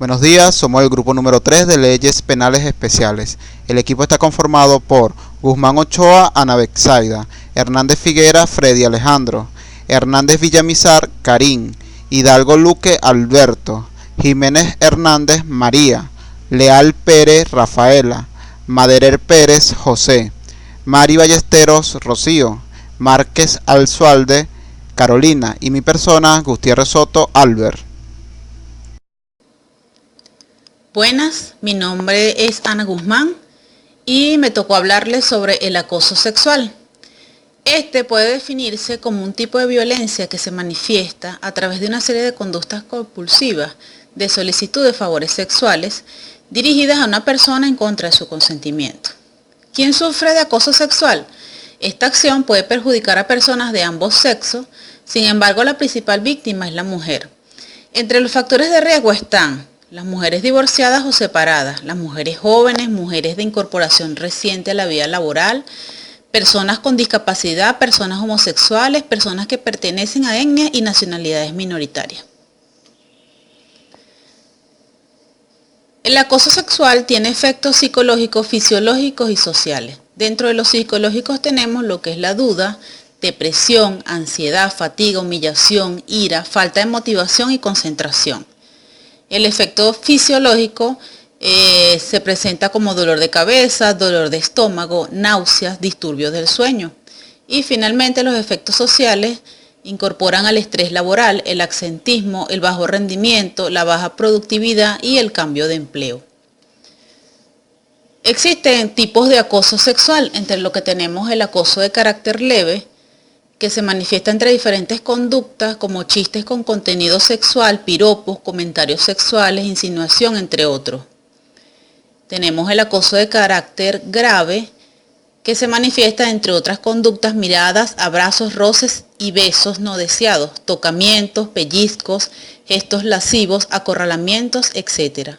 Buenos días, somos el grupo número 3 de Leyes Penales Especiales. El equipo está conformado por Guzmán Ochoa, Ana Bexaida, Hernández Figuera, Freddy Alejandro, Hernández Villamizar, Karim, Hidalgo Luque, Alberto, Jiménez Hernández, María, Leal Pérez, Rafaela, Maderer Pérez, José, Mari Ballesteros, Rocío, Márquez Alzualde, Carolina y mi persona, Gutiérrez Soto, Albert. Buenas, mi nombre es Ana Guzmán y me tocó hablarles sobre el acoso sexual. Este puede definirse como un tipo de violencia que se manifiesta a través de una serie de conductas compulsivas de solicitud de favores sexuales dirigidas a una persona en contra de su consentimiento. ¿Quién sufre de acoso sexual? Esta acción puede perjudicar a personas de ambos sexos, sin embargo la principal víctima es la mujer. Entre los factores de riesgo están las mujeres divorciadas o separadas, las mujeres jóvenes, mujeres de incorporación reciente a la vida laboral, personas con discapacidad, personas homosexuales, personas que pertenecen a etnias y nacionalidades minoritarias. El acoso sexual tiene efectos psicológicos, fisiológicos y sociales. Dentro de los psicológicos tenemos lo que es la duda, depresión, ansiedad, fatiga, humillación, ira, falta de motivación y concentración. El efecto fisiológico se presenta como dolor de cabeza, dolor de estómago, náuseas, disturbios del sueño. Y finalmente los efectos sociales incorporan al estrés laboral, el absentismo, el bajo rendimiento, la baja productividad y el cambio de empleo. Existen tipos de acoso sexual, entre lo que tenemos el acoso de carácter leve, que se manifiesta entre diferentes conductas como chistes con contenido sexual, piropos, comentarios sexuales, insinuación, entre otros. Tenemos el acoso de carácter grave, que se manifiesta entre otras conductas, miradas, abrazos, roces y besos no deseados, tocamientos, pellizcos, gestos lascivos, acorralamientos, etc.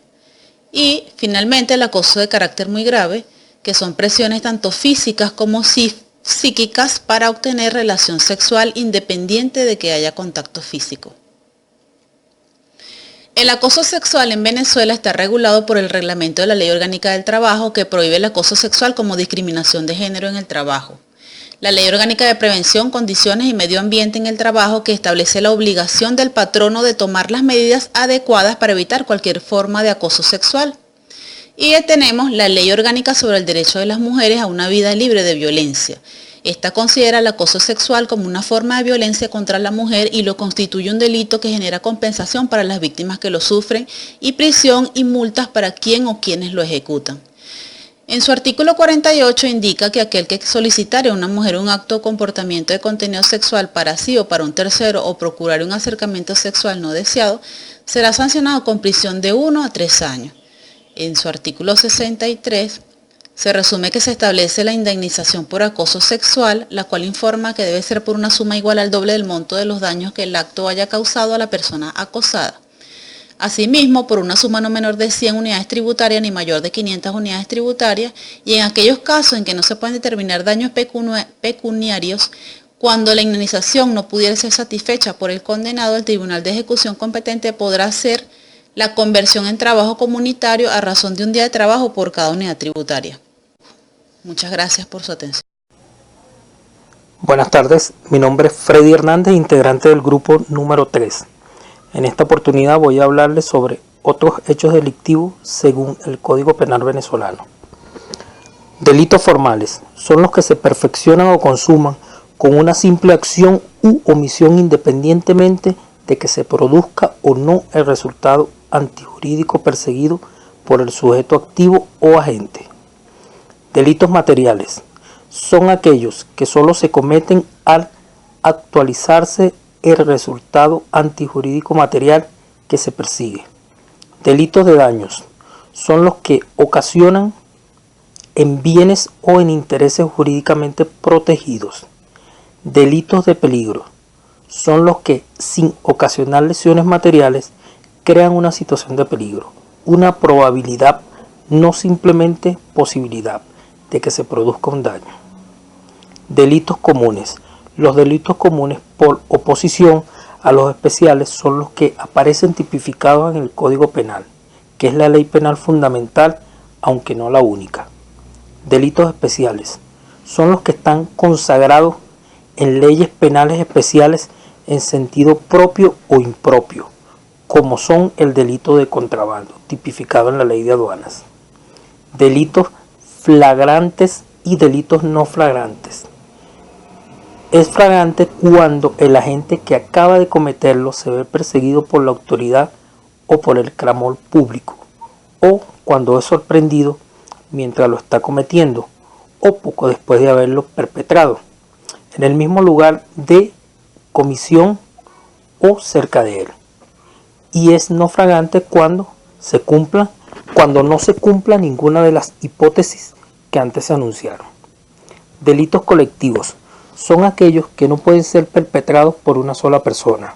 Y finalmente el acoso de carácter muy grave, que son presiones tanto físicas como psíquicas para obtener relación sexual independiente de que haya contacto físico. El acoso sexual en Venezuela está regulado por el reglamento de la Ley Orgánica del Trabajo que prohíbe el acoso sexual como discriminación de género en el trabajo. La Ley Orgánica de Prevención, Condiciones y Medio Ambiente en el Trabajo que establece la obligación del patrono de tomar las medidas adecuadas para evitar cualquier forma de acoso sexual. Y tenemos la Ley Orgánica sobre el Derecho de las Mujeres a una vida libre de violencia. Esta considera el acoso sexual como una forma de violencia contra la mujer y lo constituye un delito que genera compensación para las víctimas que lo sufren y prisión y multas para quien o quienes lo ejecutan. En su artículo 48 indica que aquel que solicitare a una mujer un acto o comportamiento de contenido sexual para sí o para un tercero o procurar un acercamiento sexual no deseado será sancionado con prisión de 1 a 3 años. En su artículo 63 se resume que se establece la indemnización por acoso sexual, la cual informa que debe ser por una suma igual al doble del monto de los daños que el acto haya causado a la persona acosada. Asimismo, por una suma no menor de 100 unidades tributarias ni mayor de 500 unidades tributarias, y en aquellos casos en que no se pueden determinar daños pecuniarios, cuando la indemnización no pudiera ser satisfecha por el condenado, el Tribunal de Ejecución competente podrá hacer la conversión en trabajo comunitario a razón de un día de trabajo por cada unidad tributaria. Muchas gracias por su atención. Buenas tardes, mi nombre es Freddy Hernández, integrante del grupo número 3. En esta oportunidad voy a hablarles sobre otros hechos delictivos según el Código Penal venezolano. Delitos formales son los que se perfeccionan o consuman con una simple acción u omisión independientemente de que se produzca o no el resultado antijurídico perseguido por el sujeto activo o agente. Delitos materiales son aquellos que solo se cometen al actualizarse el resultado antijurídico material que se persigue. Delitos de daños son los que ocasionan en bienes o en intereses jurídicamente protegidos. Delitos de peligro son los que, sin ocasionar lesiones materiales, crean una situación de peligro, una probabilidad, no simplemente posibilidad, de que se produzca un daño. Delitos comunes. Los delitos comunes, por oposición a los especiales, son los que aparecen tipificados en el Código Penal que es la ley penal fundamental, aunque no la única. Delitos especiales son los que están consagrados en leyes penales especiales en sentido propio o impropio, como son el delito de contrabando, tipificado en la ley de aduanas, delitos flagrantes y delitos no flagrantes. Es flagrante cuando el agente que acaba de cometerlo se ve perseguido por la autoridad o por el clamor público, o cuando es sorprendido mientras lo está cometiendo o poco después de haberlo perpetrado, en el mismo lugar de comisión o cerca de él. Y es no flagrante cuando no se cumpla ninguna de las hipótesis que antes se anunciaron. Delitos colectivos son aquellos que no pueden ser perpetrados por una sola persona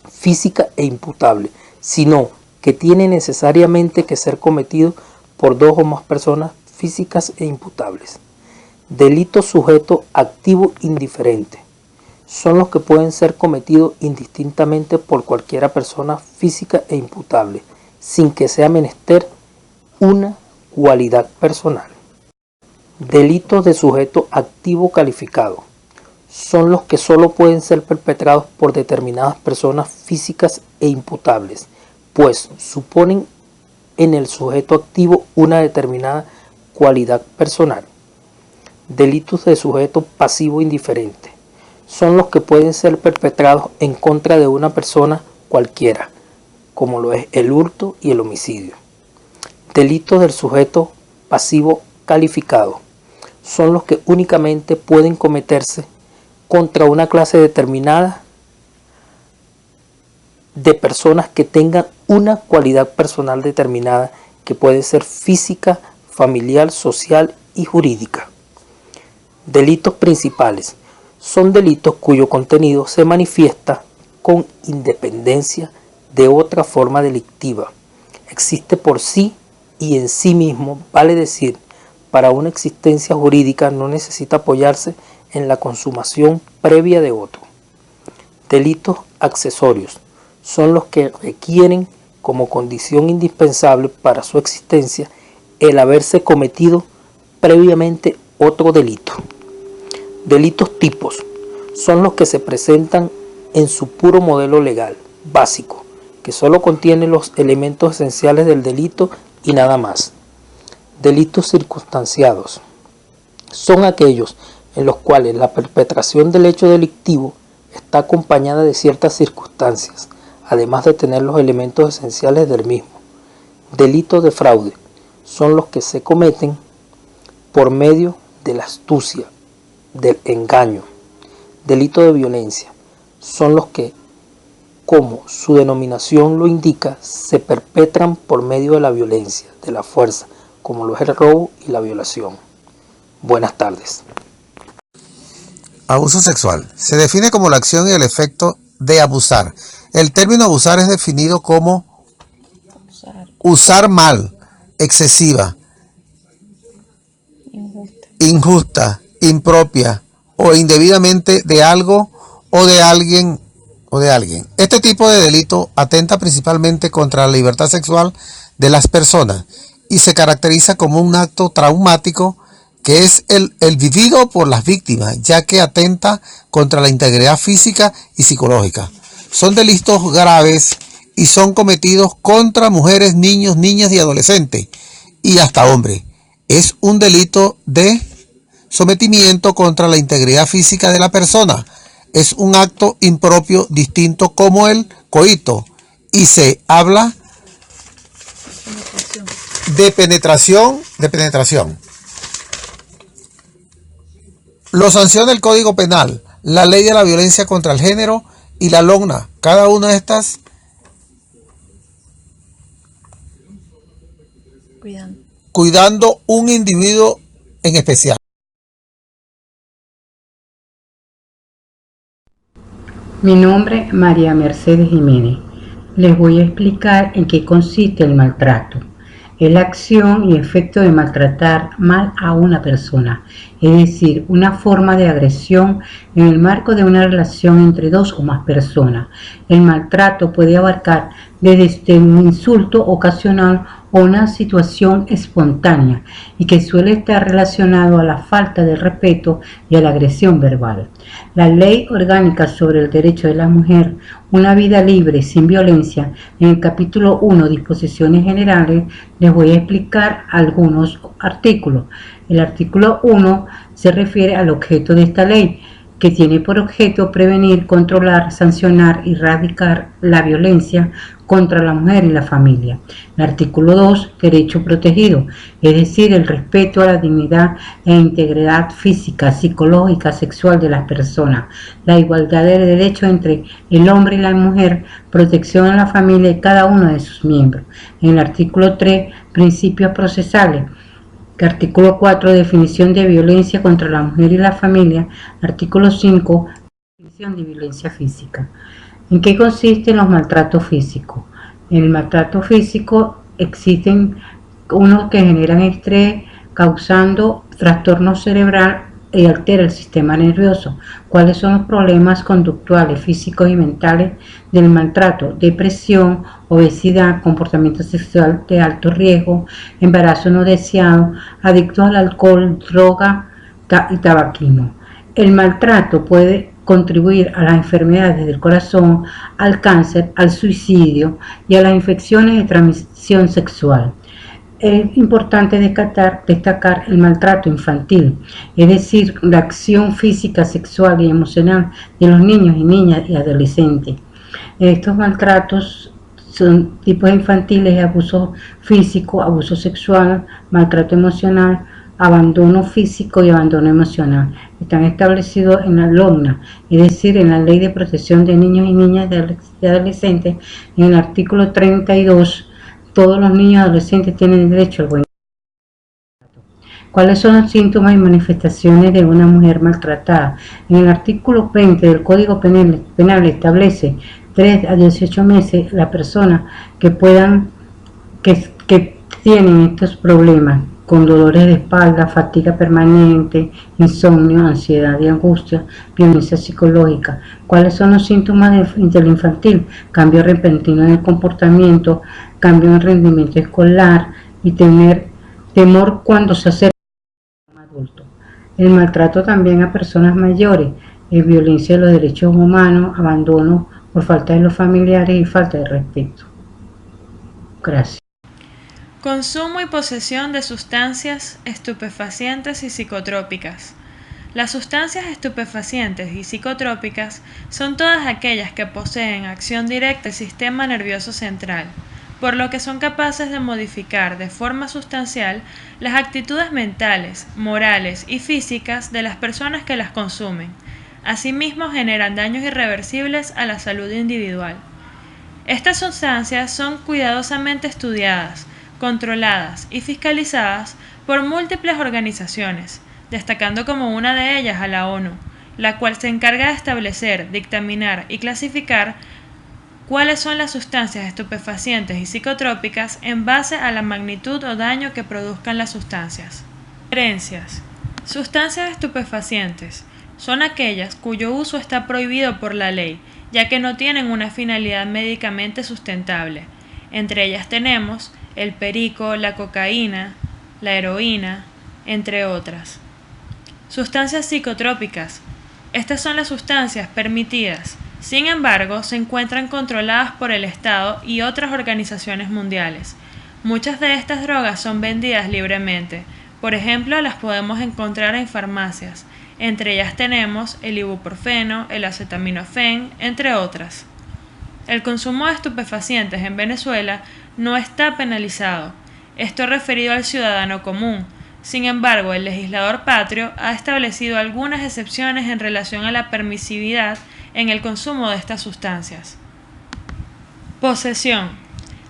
física e imputable, sino que tiene necesariamente que ser cometido por dos o más personas físicas e imputables. Delitos sujeto activo indiferente son los que pueden ser cometidos indistintamente por cualquiera persona física e imputable, sin que sea menester una cualidad personal. Delitos de sujeto activo calificado son los que solo pueden ser perpetrados por determinadas personas físicas e imputables, pues suponen en el sujeto activo una determinada cualidad personal. Delitos de sujeto pasivo indiferente son los que pueden ser perpetrados en contra de una persona cualquiera, como lo es el hurto y el homicidio. Delitos del sujeto pasivo calificado son los que únicamente pueden cometerse contra una clase determinada de personas que tengan una cualidad personal determinada que puede ser física, familiar, social y jurídica. Delitos principales son delitos cuyo contenido se manifiesta con independencia de otra forma delictiva. Existe por sí y en sí mismo, vale decir, para una existencia jurídica no necesita apoyarse en la consumación previa de otro. Delitos accesorios son los que requieren como condición indispensable para su existencia el haberse cometido previamente otro delito. Delitos tipos son los que se presentan en su puro modelo legal, básico, que solo contiene los elementos esenciales del delito y nada más. Delitos circunstanciados son aquellos en los cuales la perpetración del hecho delictivo está acompañada de ciertas circunstancias, además de tener los elementos esenciales del mismo. Delitos de fraude son los que se cometen por medio de la astucia, del engaño. Delitos de violencia son los que, como su denominación lo indica, se perpetran por medio de la violencia, de la fuerza, como lo es el robo y la violación. Buenas tardes. Abuso sexual. Se define como la acción y el efecto de abusar. El término abusar es definido como usar mal, excesiva, injusta, impropia o indebidamente de algo o de alguien. Este tipo de delito atenta principalmente contra la libertad sexual de las personas y se caracteriza como un acto traumático que es el vivido por las víctimas, ya que atenta contra la integridad física y psicológica. Son delitos graves y son cometidos contra mujeres, niños, niñas y adolescentes, y hasta hombres. Es un delito de sometimiento contra la integridad física de la persona. Es un acto impropio distinto como el coito, y se habla de penetración. Lo sanciona el Código Penal, la Ley de la Violencia contra el Género y la LOGNA. Cada una de estas cuidando un individuo en especial. Mi nombre es María Mercedes Jiménez. Les voy a explicar en qué consiste el maltrato. Es la acción y efecto de maltratar mal a una persona, es decir, una forma de agresión en el marco de una relación entre dos o más personas. El maltrato puede abarcar desde un insulto ocasional o una situación espontánea y que suele estar relacionado a la falta de respeto y a la agresión verbal. La Ley Orgánica sobre el Derecho de la Mujer, una vida libre sin violencia, en el capítulo 1, disposiciones generales, les voy a explicar algunos artículos. El artículo 1 se refiere al objeto de esta ley, que tiene por objeto prevenir, controlar, sancionar y erradicar la violencia contra la mujer y la familia. El artículo 2, derecho protegido, es decir, el respeto a la dignidad e integridad física, psicológica, sexual de las personas, la igualdad de derechos entre el hombre y la mujer, protección a la familia y cada uno de sus miembros. En el artículo 3, principios procesales. Artículo 4, definición de violencia contra la mujer y la familia. Artículo 5, definición de violencia física. ¿En qué consisten los maltratos físicos? En el maltrato físico existen unos que generan estrés, causando trastorno cerebral y altera el sistema nervioso. ¿Cuáles son los problemas conductuales, físicos y mentales del maltrato? Depresión, obesidad, comportamiento sexual de alto riesgo, embarazo no deseado, adictos al alcohol, droga y tabaquismo. El maltrato puede contribuir a las enfermedades del corazón, al cáncer, al suicidio y a las infecciones de transmisión sexual. Es importante destacar el maltrato infantil, es decir, la acción física, sexual y emocional de los niños y niñas y adolescentes. Estos maltratos son tipos infantiles: abuso físico, abuso sexual, maltrato emocional, abandono físico y abandono emocional. Están establecidos en la LOMNA, es decir, en la Ley de Protección de Niños y Niñas y Adolescentes, en el artículo 32. Todos los niños y adolescentes tienen derecho al buen trato. ¿Cuáles son los síntomas y manifestaciones de una mujer maltratada? En el artículo 20 del Código Penal establece 3 a 18 meses la persona que tienen estos problemas, con dolores de espalda, fatiga permanente, insomnio, ansiedad y angustia, violencia psicológica. ¿Cuáles son los síntomas del infantil? Cambio repentino en el comportamiento, cambio en el rendimiento escolar y temor cuando se acerca a un adulto. El maltrato también a personas mayores, violencia de los derechos humanos, abandono por falta de los familiares y falta de respeto. Gracias. Consumo y posesión de sustancias estupefacientes y psicotrópicas. Las sustancias estupefacientes y psicotrópicas son todas aquellas que poseen acción directa del sistema nervioso central, por lo que son capaces de modificar de forma sustancial las actitudes mentales, morales y físicas de las personas que las consumen. Asimismo, generan daños irreversibles a la salud individual. Estas sustancias son cuidadosamente estudiadas, controladas y fiscalizadas por múltiples organizaciones, destacando como una de ellas a la ONU, la cual se encarga de establecer, dictaminar y clasificar cuáles son las sustancias estupefacientes y psicotrópicas en base a la magnitud o daño que produzcan las sustancias. Diferencias. Sustancias estupefacientes son aquellas cuyo uso está prohibido por la ley, ya que no tienen una finalidad médicamente sustentable. Entre ellas tenemos el perico, la cocaína, la heroína, entre otras. Sustancias psicotrópicas. Estas son las sustancias permitidas, sin embargo, se encuentran controladas por el Estado y otras organizaciones mundiales. Muchas de estas drogas son vendidas libremente. Por ejemplo, las podemos encontrar en farmacias. Entre ellas tenemos el ibuprofeno, el acetaminofén, entre otras. El consumo de estupefacientes en Venezuela no está penalizado, esto referido al ciudadano común. Sin embargo, el legislador patrio ha establecido algunas excepciones en relación a la permisividad en el consumo de estas sustancias. Posesión.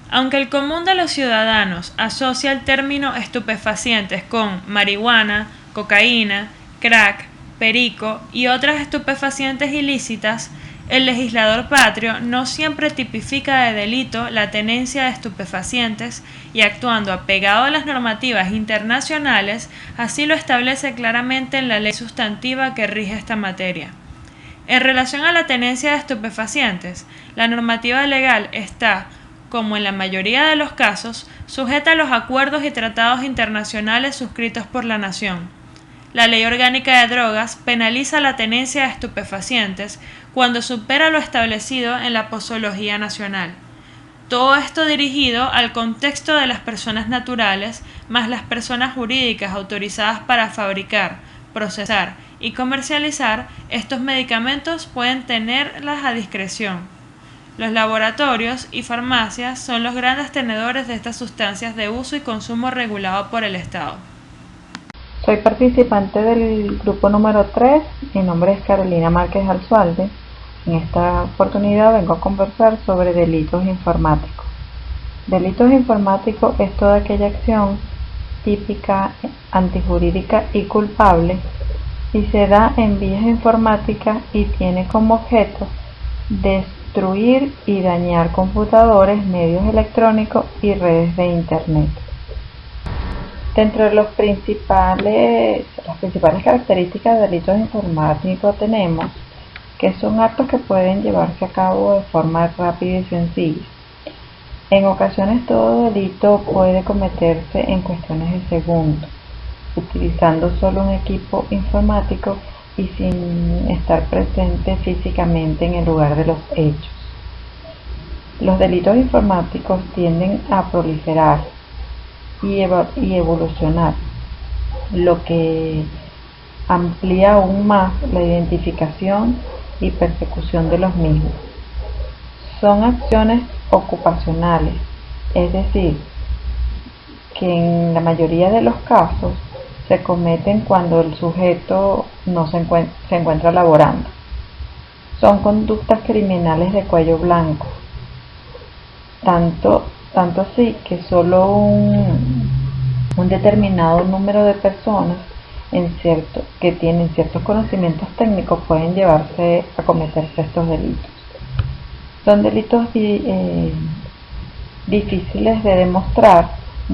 Aunque el común de los ciudadanos asocia el término estupefacientes con marihuana, cocaína, crack, perico y otras estupefacientes ilícitas, El legislador patrio no siempre tipifica de delito la tenencia de estupefacientes y, actuando apegado a las normativas internacionales, así lo establece claramente en la ley sustantiva que rige esta materia. En relación a la tenencia de estupefacientes, la normativa legal está, como en la mayoría de los casos, sujeta a los acuerdos y tratados internacionales suscritos por la nación. La Ley Orgánica de Drogas penaliza la tenencia de estupefacientes cuando supera lo establecido en la posología nacional. Todo esto dirigido al contexto de las personas naturales más las personas jurídicas autorizadas para fabricar, procesar y comercializar estos medicamentos pueden tenerlas a discreción. Los laboratorios y farmacias son los grandes tenedores de estas sustancias de uso y consumo regulado por el Estado. Soy participante del grupo número 3, mi nombre es Carolina Márquez Alzualde. En esta oportunidad vengo a conversar sobre delitos informáticos. Delitos informáticos es toda aquella acción típica, antijurídica y culpable y se da en vías informáticas y tiene como objeto destruir y dañar computadores, medios electrónicos y redes de Internet. Dentro de las principales características de delitos informáticos tenemos que son actos que pueden llevarse a cabo de forma rápida y sencilla. En ocasiones todo delito puede cometerse en cuestiones de segundos, utilizando solo un equipo informático y sin estar presente físicamente en el lugar de los hechos. Los delitos informáticos tienden a proliferar y evolucionar, lo que amplía aún más la identificación y persecución de los mismos. Son acciones ocupacionales, es decir, que en la mayoría de los casos se cometen cuando el sujeto no se encuentra laborando. Son conductas criminales de cuello blanco, tanto así que solo un determinado número de personas que tienen ciertos conocimientos técnicos pueden llevarse a cometerse estos delitos. Son delitos difíciles de demostrar,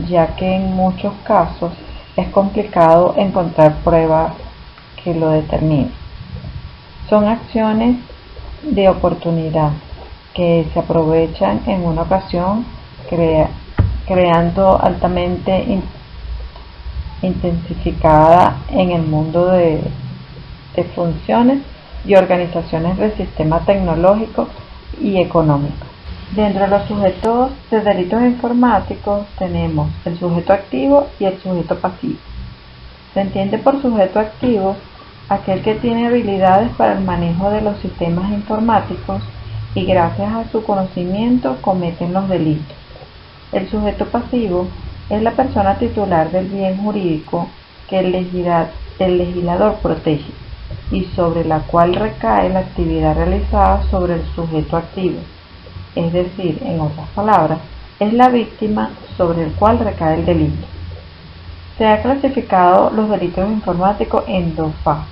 ya que en muchos casos es complicado encontrar pruebas que lo determinen. Son acciones de oportunidad que se aprovechan en una ocasión creando altamente intensificada en el mundo de funciones y organizaciones del sistema tecnológico y económico. Dentro de los sujetos de delitos informáticos tenemos el sujeto activo y el sujeto pasivo. Se entiende por sujeto activo aquel que tiene habilidades para el manejo de los sistemas informáticos y gracias a su conocimiento cometen los delitos. El sujeto pasivo es la persona titular del bien jurídico que el legislador protege y sobre la cual recae la actividad realizada sobre el sujeto activo. Es decir, en otras palabras, es la víctima sobre el cual recae el delito. Se ha clasificado los delitos informáticos en dos fases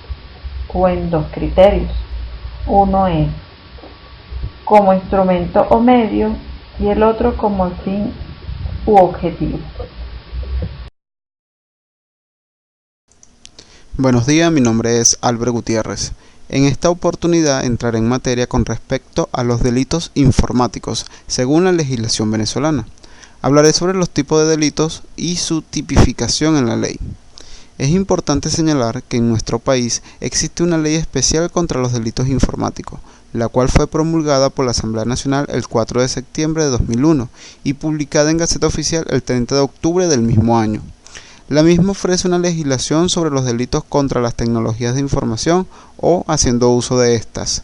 o en dos criterios. Uno es como instrumento o medio y el otro como fin u objetivo. Buenos días, mi nombre es Álvaro Gutiérrez. En esta oportunidad entraré en materia con respecto a los delitos informáticos, según la legislación venezolana. Hablaré sobre los tipos de delitos y su tipificación en la ley. Es importante señalar que en nuestro país existe una ley especial contra los delitos informáticos, la cual fue promulgada por la Asamblea Nacional el 4 de septiembre de 2001 y publicada en Gaceta Oficial el 30 de octubre del mismo año. La misma ofrece una legislación sobre los delitos contra las tecnologías de información o haciendo uso de estas.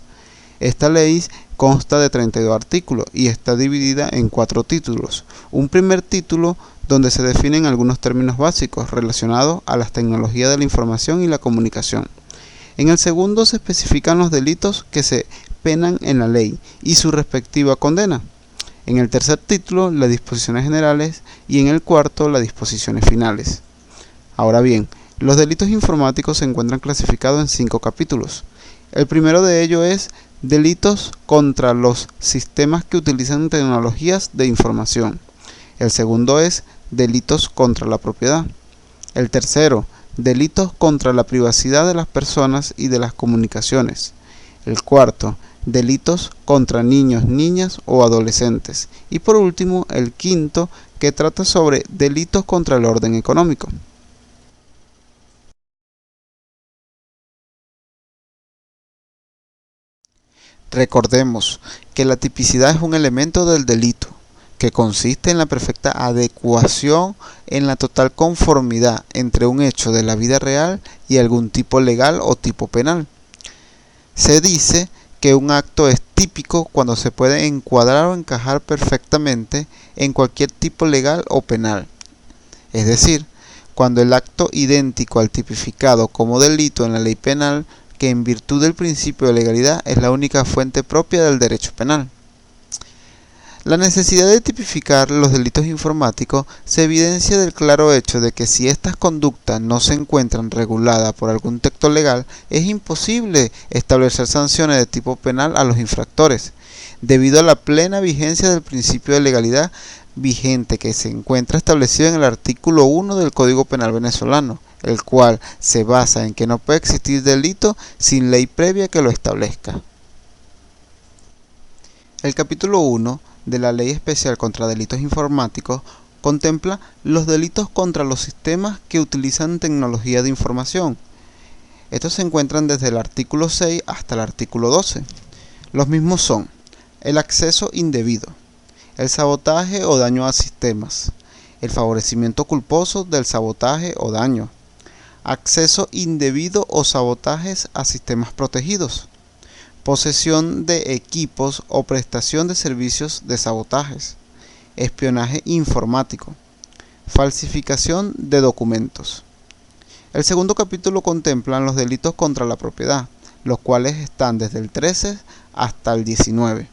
Esta ley consta de 32 artículos y está dividida en 4 títulos. Un primer título donde se definen algunos términos básicos relacionados a las tecnologías de la información y la comunicación. En el segundo se especifican los delitos que se penan en la ley y su respectiva condena. En el tercer título, las disposiciones generales y en el cuarto, las disposiciones finales. Ahora bien, los delitos informáticos se encuentran clasificados en 5 capítulos. El primero de ellos es delitos contra los sistemas que utilizan tecnologías de información. El segundo es delitos contra la propiedad. El tercero, delitos contra la privacidad de las personas y de las comunicaciones. El cuarto, delitos contra niños, niñas o adolescentes. Y por último, el quinto, que trata sobre delitos contra el orden económico. Recordemos que la tipicidad es un elemento del delito, que consiste en la perfecta adecuación, en la total conformidad entre un hecho de la vida real y algún tipo legal o tipo penal. Se dice que un acto es típico cuando se puede encuadrar o encajar perfectamente en cualquier tipo legal o penal. Es decir, cuando el acto idéntico al tipificado como delito en la ley penal, que en virtud del principio de legalidad es la única fuente propia del derecho penal. La necesidad de tipificar los delitos informáticos se evidencia del claro hecho de que si estas conductas no se encuentran reguladas por algún texto legal, es imposible establecer sanciones de tipo penal a los infractores, debido a la plena vigencia del principio de legalidad vigente que se encuentra establecido en el artículo 1 del Código Penal venezolano, el cual se basa en que no puede existir delito sin ley previa que lo establezca. El capítulo 1 de la Ley Especial contra Delitos Informáticos contempla los delitos contra los sistemas que utilizan tecnología de información. Estos se encuentran desde el artículo 6 hasta el artículo 12. Los mismos son el acceso indebido, el sabotaje o daño a sistemas, el favorecimiento culposo del sabotaje o daño, acceso indebido o sabotajes a sistemas protegidos, posesión de equipos o prestación de servicios de sabotajes, espionaje informático, falsificación de documentos. El segundo capítulo contempla los delitos contra la propiedad, los cuales están desde el 13 hasta el 19.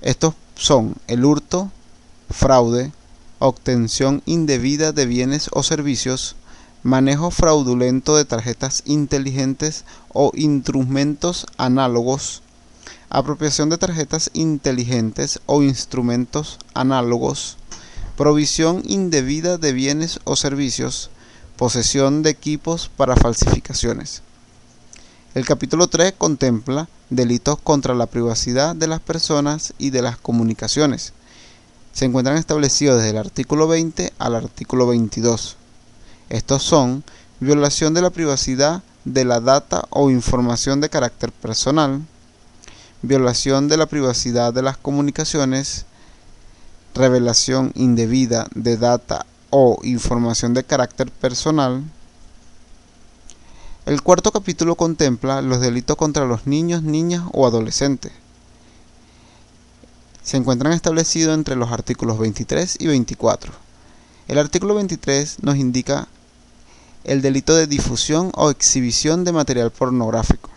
Estos son el hurto, fraude, obtención indebida de bienes o servicios, manejo fraudulento de tarjetas inteligentes o instrumentos análogos, apropiación de tarjetas inteligentes o instrumentos análogos, provisión indebida de bienes o servicios, posesión de equipos para falsificaciones. El capítulo 3 contempla delitos contra la privacidad de las personas y de las comunicaciones. Se encuentran establecidos desde el artículo 20 al artículo 22. Estos son violación de la privacidad de la data o información de carácter personal, violación de la privacidad de las comunicaciones, revelación indebida de data o información de carácter personal. El cuarto capítulo contempla los delitos contra los niños, niñas o adolescentes. Se encuentran establecidos entre los artículos 23 y 24. El artículo 23 nos indica el delito de difusión o exhibición de material pornográfico.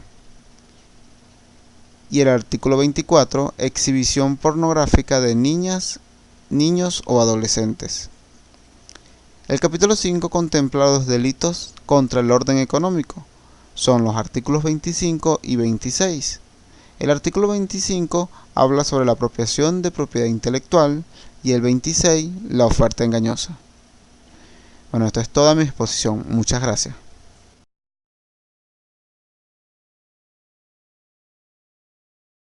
Y el artículo 24, exhibición pornográfica de niñas, niños o adolescentes. El capítulo 5 contempla los delitos contra el orden económico. Son los artículos 25 y 26. El artículo 25 habla sobre la apropiación de propiedad intelectual y el 26 la oferta engañosa. Bueno, esto es toda mi exposición. Muchas gracias.